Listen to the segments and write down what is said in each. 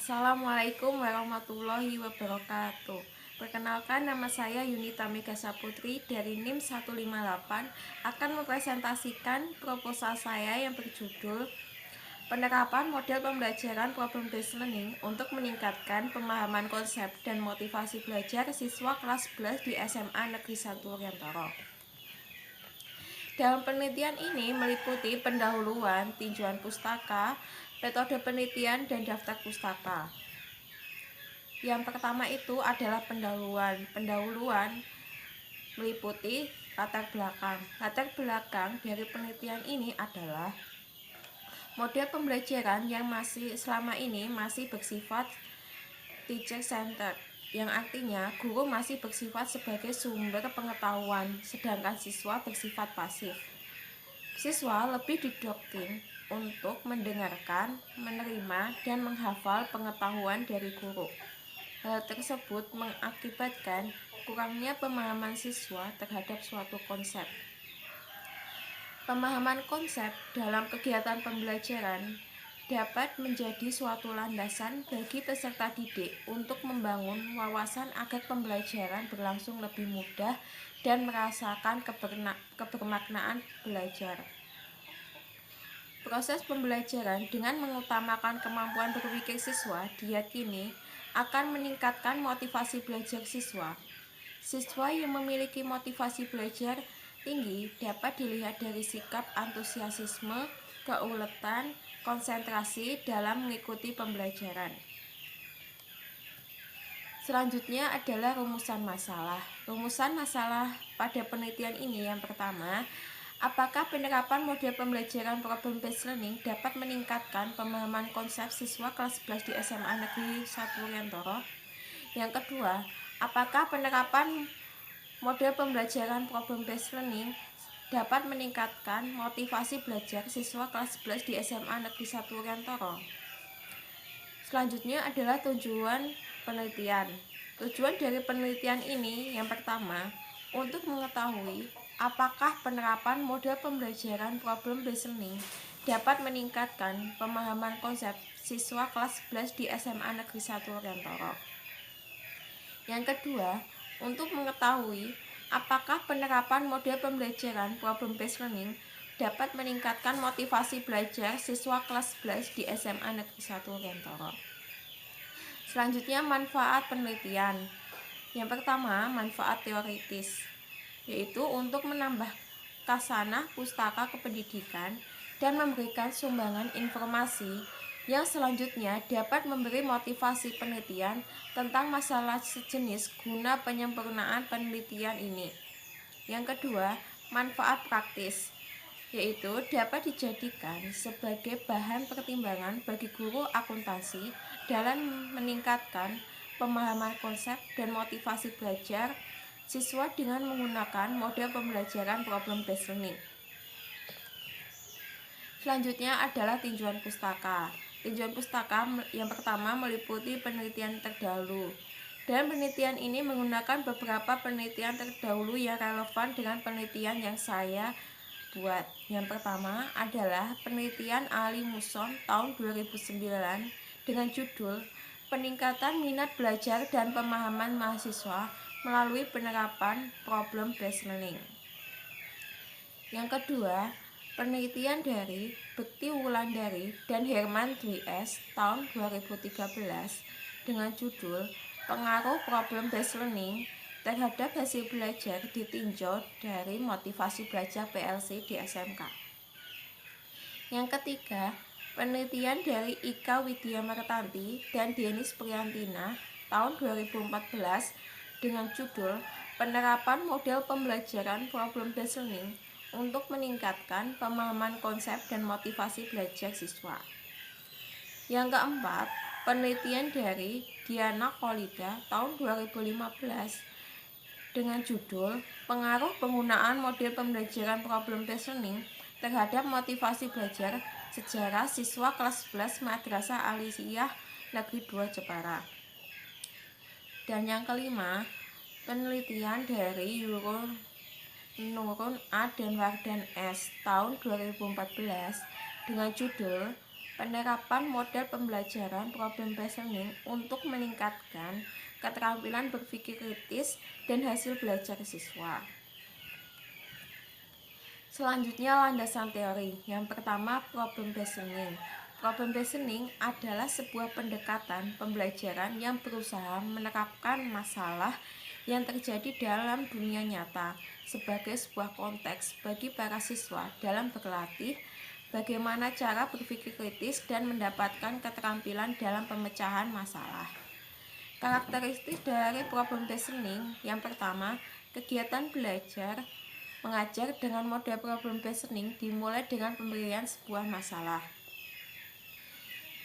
Assalamualaikum warahmatullahi wabarakatuh. Perkenalkan, nama saya Yunita Megasa Putri dari NIM 158 akan mempresentasikan proposal saya yang berjudul Penerapan Model Pembelajaran Problem Based Learning untuk meningkatkan pemahaman konsep dan motivasi belajar siswa kelas 11 di SMA Negeri 1 Riantoro. Dalam penelitian ini meliputi pendahuluan, tinjauan pustaka, metode penelitian, dan daftar pustaka. Yang pertama itu adalah pendahuluan. Pendahuluan meliputi latar belakang. Latar belakang dari penelitian ini adalah model pembelajaran yang selama ini masih bersifat teacher centered, yang artinya guru masih bersifat sebagai sumber pengetahuan, sedangkan siswa bersifat pasif. Siswa lebih didoktrin untuk mendengarkan, menerima, dan menghafal pengetahuan dari guru. Hal tersebut mengakibatkan kurangnya pemahaman siswa terhadap suatu konsep. Pemahaman konsep dalam kegiatan pembelajaran dapat menjadi suatu landasan bagi peserta didik untuk membangun wawasan agar pembelajaran berlangsung lebih mudah dan merasakan kebermaknaan belajar. Proses pembelajaran dengan mengutamakan kemampuan berpikir siswa diyakini akan meningkatkan motivasi belajar siswa. Siswa yang memiliki motivasi belajar tinggi dapat dilihat dari sikap antusiasme, keuletan, konsentrasi dalam mengikuti pembelajaran. Selanjutnya adalah rumusan masalah. Rumusan masalah pada penelitian ini yang pertama, apakah penerapan model pembelajaran problem based learning dapat meningkatkan pemahaman konsep siswa kelas 11 di SMA Negeri 1 Riantoro? Yang kedua, apakah penerapan model pembelajaran problem based learning dapat meningkatkan motivasi belajar siswa kelas 11 di SMA Negeri 1 Riantoro? Selanjutnya adalah tujuan penelitian. Tujuan dari penelitian ini yang pertama, untuk mengetahui apakah penerapan model pembelajaran problem based learning dapat meningkatkan pemahaman konsep siswa kelas 11 di SMA Negeri 1 Riantoro. Yang kedua, untuk mengetahui apakah penerapan model pembelajaran problem based learning dapat meningkatkan motivasi belajar siswa kelas 11 di SMA Negeri 1 Riantoro. Selanjutnya, manfaat penelitian. Yang pertama, manfaat teoritis, yaitu untuk menambah khasanah pustaka kependidikan dan memberikan sumbangan informasi yang selanjutnya dapat memberi motivasi penelitian tentang masalah sejenis guna penyempurnaan penelitian ini. Yang kedua, manfaat praktis, yaitu dapat dijadikan sebagai bahan pertimbangan bagi guru akuntansi dalam meningkatkan pemahaman konsep dan motivasi belajar siswa dengan menggunakan model pembelajaran problem based learning. Selanjutnya adalah tinjauan pustaka. Tinjauan pustaka yang pertama meliputi penelitian terdahulu. Dan penelitian ini menggunakan beberapa penelitian terdahulu yang relevan dengan penelitian yang saya buat. Yang pertama adalah penelitian Ali Muson tahun 2009 dengan judul Peningkatan Minat Belajar dan Pemahaman Mahasiswa melalui Penerapan Problem Based Learning. Yang kedua, penelitian dari Bekti Wulandari dan Herman Dwi S tahun 2013 dengan judul Pengaruh Problem Based Learning terhadap hasil belajar ditinjau dari motivasi belajar PLC di SMK. Yang ketiga, penelitian dari Ika Widya Martanti dan Denis Priyantina tahun 2014 dengan judul Penerapan Model Pembelajaran Problem Based Learning untuk meningkatkan pemahaman konsep dan motivasi belajar siswa. Yang keempat, penelitian dari Diana Kholida tahun 2015 dengan judul Pengaruh Penggunaan Model Pembelajaran Problem Based Learning terhadap Motivasi Belajar Sejarah Siswa Kelas 11 Madrasah Aliyah Negeri 2 Jepara. Dan yang kelima, penelitian dari Nurun A dan Wardan S tahun 2014 dengan judul penerapan model pembelajaran problem based learning untuk meningkatkan keterampilan berpikir kritis dan hasil belajar siswa. Selanjutnya landasan teori. Yang pertama, problem based learning. Problem based learning adalah sebuah pendekatan pembelajaran yang berusaha menerapkan masalah yang terjadi dalam dunia nyata sebagai sebuah konteks bagi para siswa dalam berlatih bagaimana cara berpikir kritis dan mendapatkan keterampilan dalam pemecahan masalah. Karakteristik dari problem based learning yang pertama, kegiatan belajar mengajar dengan model problem based learning dimulai dengan pemberian sebuah masalah.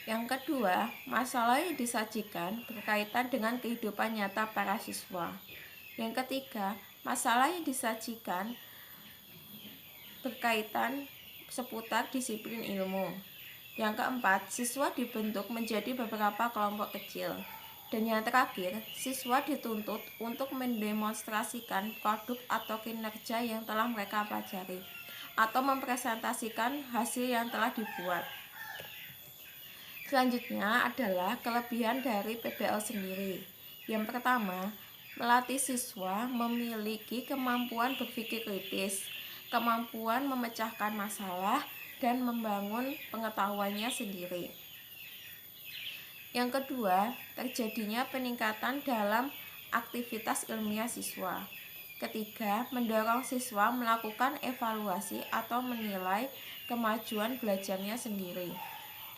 Yang kedua, masalah yang disajikan berkaitan dengan kehidupan nyata para siswa. Yang ketiga, masalah yang disajikan berkaitan seputar disiplin ilmu. Yang keempat, siswa dibentuk menjadi beberapa kelompok kecil. Dan yang terakhir, siswa dituntut untuk mendemonstrasikan produk atau kinerja yang telah mereka pelajari atau mempresentasikan hasil yang telah dibuat. Selanjutnya adalah kelebihan dari PBL sendiri. Yang pertama, melatih siswa memiliki kemampuan berpikir kritis, kemampuan memecahkan masalah, dan membangun pengetahuannya sendiri. Yang kedua, terjadinya peningkatan dalam aktivitas ilmiah siswa. Ketiga, mendorong siswa melakukan evaluasi atau menilai kemajuan belajarnya sendiri.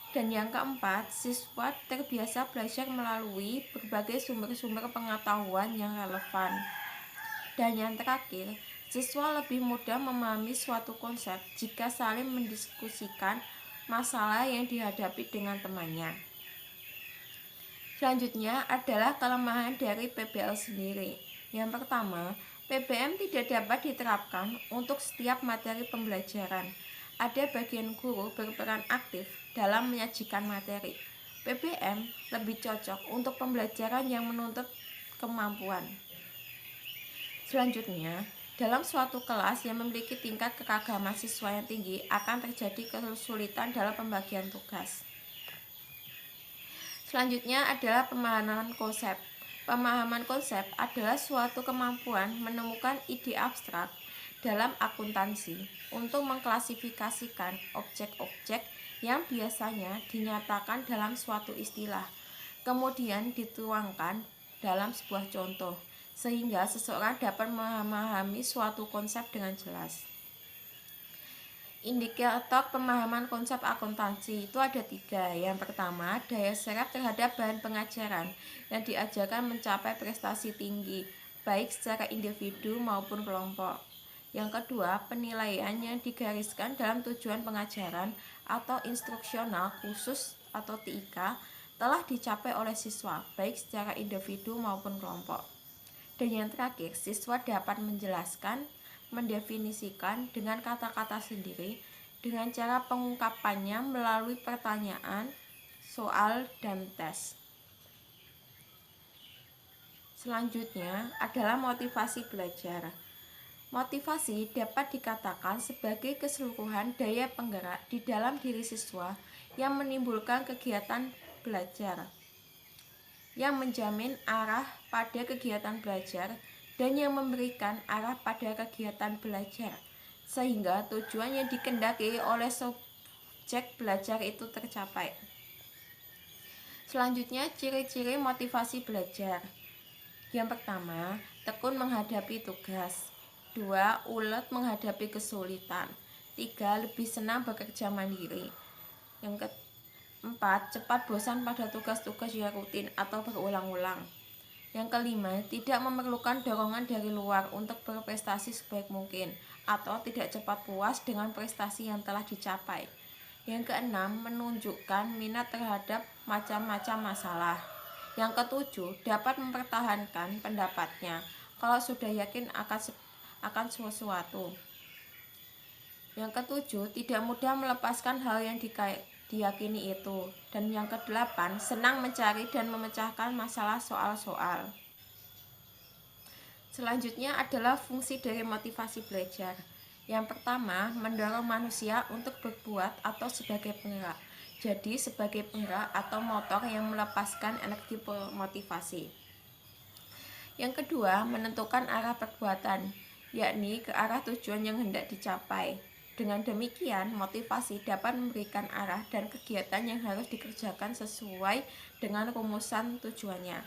Dan yang keempat, siswa terbiasa belajar melalui berbagai sumber-sumber pengetahuan yang relevan. Dan yang terakhir, siswa lebih mudah memahami suatu konsep jika saling mendiskusikan masalah yang dihadapi dengan temannya. Selanjutnya adalah kelemahan dari PBL sendiri. Yang pertama, PBM tidak dapat diterapkan untuk setiap materi pembelajaran. Ada bagian guru berperan aktif dalam menyajikan materi. PBM lebih cocok untuk pembelajaran yang menuntut kemampuan. Selanjutnya, dalam suatu kelas yang memiliki tingkat kekeragaman siswa yang tinggi akan terjadi kesulitan dalam pembagian tugas. Selanjutnya adalah pemahaman konsep. Pemahaman konsep adalah suatu kemampuan menemukan ide abstrak dalam akuntansi untuk mengklasifikasikan objek-objek yang biasanya dinyatakan dalam suatu istilah, kemudian dituangkan dalam sebuah contoh, sehingga seseorang dapat memahami suatu konsep dengan jelas. Indikator pemahaman konsep akuntansi itu ada 3. Yang pertama, daya serap terhadap bahan pengajaran yang diajarkan mencapai prestasi tinggi, baik secara individu maupun kelompok. Yang kedua, penilaian yang digariskan dalam tujuan pengajaran atau instruksional khusus atau TIK telah dicapai oleh siswa, baik secara individu maupun kelompok. Dan yang terakhir, siswa dapat menjelaskan, mendefinisikan dengan kata-kata sendiri dengan cara pengungkapannya melalui pertanyaan, soal, dan tes. Selanjutnya adalah motivasi belajar. Motivasi dapat dikatakan sebagai keseluruhan daya penggerak di dalam diri siswa yang menimbulkan kegiatan belajar, yang menjamin arah pada kegiatan belajar dan yang memberikan arah pada kegiatan belajar, sehingga tujuan yang dikehendaki oleh subjek belajar itu tercapai. Selanjutnya, ciri-ciri motivasi belajar. Yang pertama, tekun menghadapi tugas. 2. Ulet menghadapi kesulitan. 3. Lebih senang bekerja mandiri. Yang keempat, cepat bosan pada tugas-tugas yang rutin atau berulang-ulang. Yang kelima, tidak memerlukan dorongan dari luar untuk berprestasi sebaik mungkin atau tidak cepat puas dengan prestasi yang telah dicapai. Yang keenam, menunjukkan minat terhadap macam-macam masalah. Yang ketujuh, dapat mempertahankan pendapatnya kalau sudah yakin akan sesuatu. Yang ketujuh, tidak mudah melepaskan hal yang diyakini itu. Dan yang kedelapan, senang mencari dan memecahkan masalah soal-soal. Selanjutnya adalah fungsi dari motivasi belajar. Yang pertama, mendorong manusia untuk berbuat atau sebagai penggerak. jadi sebagai penggerak atau motor yang melepaskan energi motivasi. Yang kedua, menentukan arah perbuatan, yakni ke arah tujuan yang hendak dicapai. Dengan demikian, motivasi dapat memberikan arah dan kegiatan yang harus dikerjakan sesuai dengan rumusan tujuannya.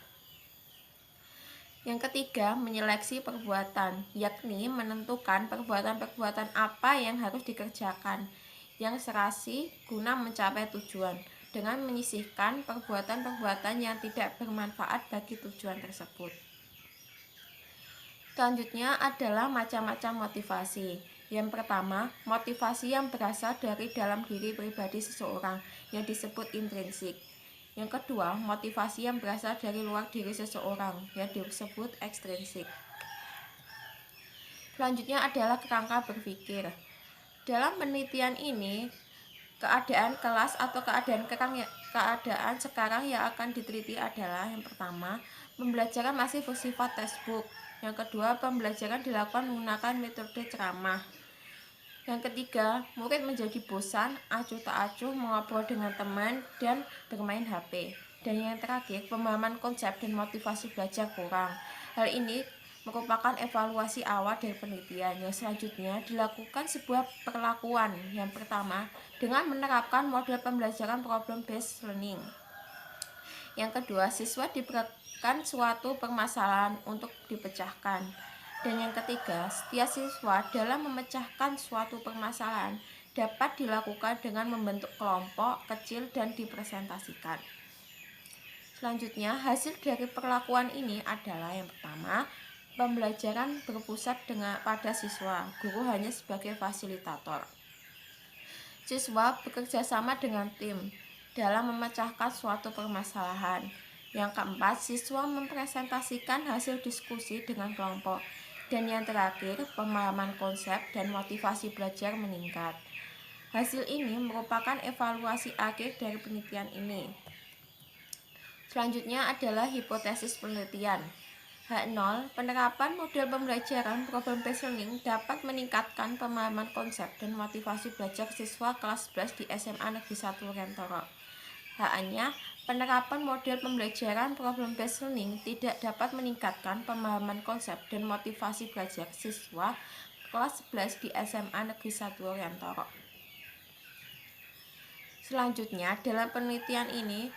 Yang ketiga, menyeleksi perbuatan, yakni menentukan perbuatan-perbuatan apa yang harus dikerjakan yang serasi guna mencapai tujuan, dengan menyisihkan perbuatan-perbuatan yang tidak bermanfaat bagi tujuan tersebut. Selanjutnya adalah macam-macam motivasi. Yang pertama, motivasi yang berasal dari dalam diri pribadi seseorang yang disebut intrinsik. Yang kedua, motivasi yang berasal dari luar diri seseorang yang disebut ekstrinsik. Selanjutnya adalah kerangka berpikir. Dalam penelitian ini, keadaan kelas atau keadaan sekarang yang akan diteliti adalah yang pertama, pembelajaran masih bersifat textbook. Yang kedua, pembelajaran dilakukan menggunakan metode ceramah. Yang ketiga, murid menjadi bosan, acuh tak acuh, mengobrol dengan teman, dan bermain HP. Dan yang terakhir, pemahaman konsep dan motivasi belajar kurang. Hal ini merupakan evaluasi awal dari penelitian. Yang selanjutnya dilakukan sebuah perlakuan. Yang pertama, dengan menerapkan model pembelajaran problem-based learning. Yang kedua, siswa diberikan suatu permasalahan untuk dipecahkan. Dan yang ketiga, setiap siswa dalam memecahkan suatu permasalahan dapat dilakukan dengan membentuk kelompok kecil dan dipresentasikan. Selanjutnya, hasil dari perlakuan ini adalah yang pertama, pembelajaran berpusat pada siswa, guru hanya sebagai fasilitator. Siswa bekerja sama dengan tim dalam memecahkan suatu permasalahan. Yang keempat, siswa mempresentasikan hasil diskusi dengan kelompok. Dan yang terakhir, pemahaman konsep dan motivasi belajar meningkat. Hasil ini merupakan evaluasi akhir dari penelitian ini. Selanjutnya adalah hipotesis penelitian. H0, penerapan model pembelajaran problem-based learning dapat meningkatkan pemahaman konsep dan motivasi belajar siswa kelas 11 di SMA Negeri 1 Rentoro. H-nya, penerapan model pembelajaran problem-based learning tidak dapat meningkatkan pemahaman konsep dan motivasi belajar siswa kelas 11 di SMA Negeri 1 Rentoro. Selanjutnya, dalam penelitian ini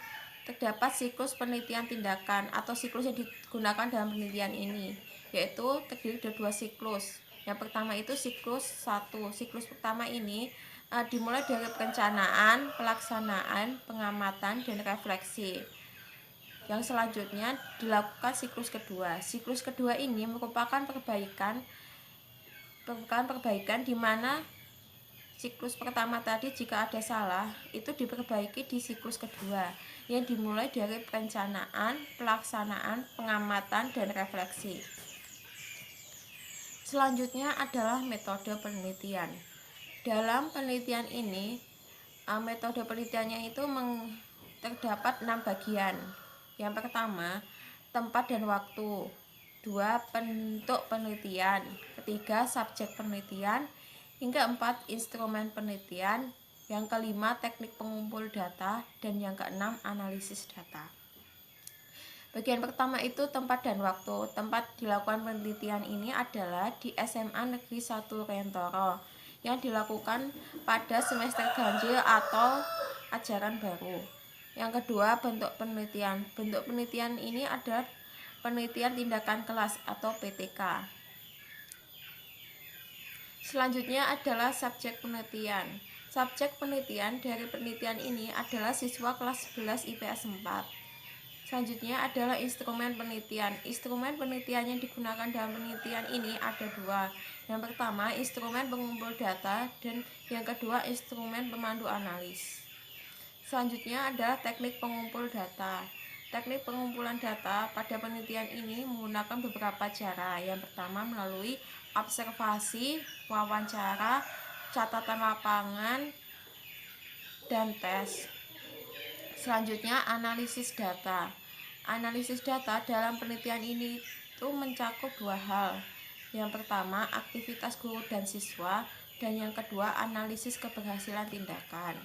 terdapat siklus penelitian tindakan atau siklus yang digunakan dalam penelitian ini, yaitu terdiri dari dua siklus. Yang pertama itu siklus 1. Siklus pertama ini dimulai dari perencanaan, pelaksanaan, pengamatan, dan refleksi. Yang selanjutnya dilakukan siklus kedua. Siklus kedua ini merupakan perbaikan di mana siklus pertama tadi jika ada salah itu diperbaiki di siklus kedua yang dimulai dari perencanaan, pelaksanaan, pengamatan, dan refleksi. Selanjutnya adalah metode penelitian. Dalam penelitian ini, metode penelitiannya itu terdapat 6 bagian. Yang pertama, tempat dan waktu. 2, bentuk penelitian. 3, subjek penelitian. Hingga 4, instrumen penelitian. Yang kelima, teknik pengumpul data. Dan yang keenam, analisis data. Bagian pertama itu tempat dan waktu. Tempat dilakukan penelitian ini adalah di SMA Negeri 1 Rentoro yang dilakukan pada semester ganjil atau ajaran baru. Yang kedua, bentuk penelitian. Bentuk penelitian ini adalah penelitian tindakan kelas atau PTK. Selanjutnya adalah subjek penelitian. Subjek penelitian dari penelitian ini adalah siswa kelas 11 IPS 4. Selanjutnya adalah instrumen penelitian. Instrumen penelitian yang digunakan dalam penelitian ini ada 2. Yang pertama, instrumen pengumpul data, dan yang kedua, instrumen pemandu analis. Selanjutnya adalah teknik pengumpul data. Teknik pengumpulan data pada penelitian ini menggunakan beberapa cara. Yang pertama, melalui observasi, wawancara, catatan lapangan, dan tes. Selanjutnya, analisis data. Analisis data dalam penelitian ini itu mencakup 2 hal. Yang pertama, aktivitas guru dan siswa, dan yang kedua, analisis keberhasilan tindakan.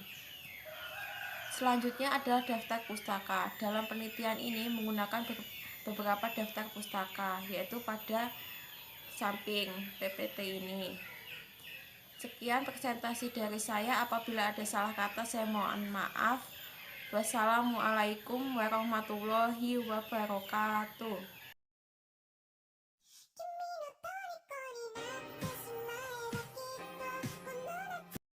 Selanjutnya adalah daftar pustaka. Dalam penelitian ini menggunakan beberapa daftar pustaka, yaitu pada samping PPT ini. Sekian presentasi dari saya. Apabila ada salah kata, saya mohon maaf. Wassalamualaikum warahmatullahi wabarakatuh.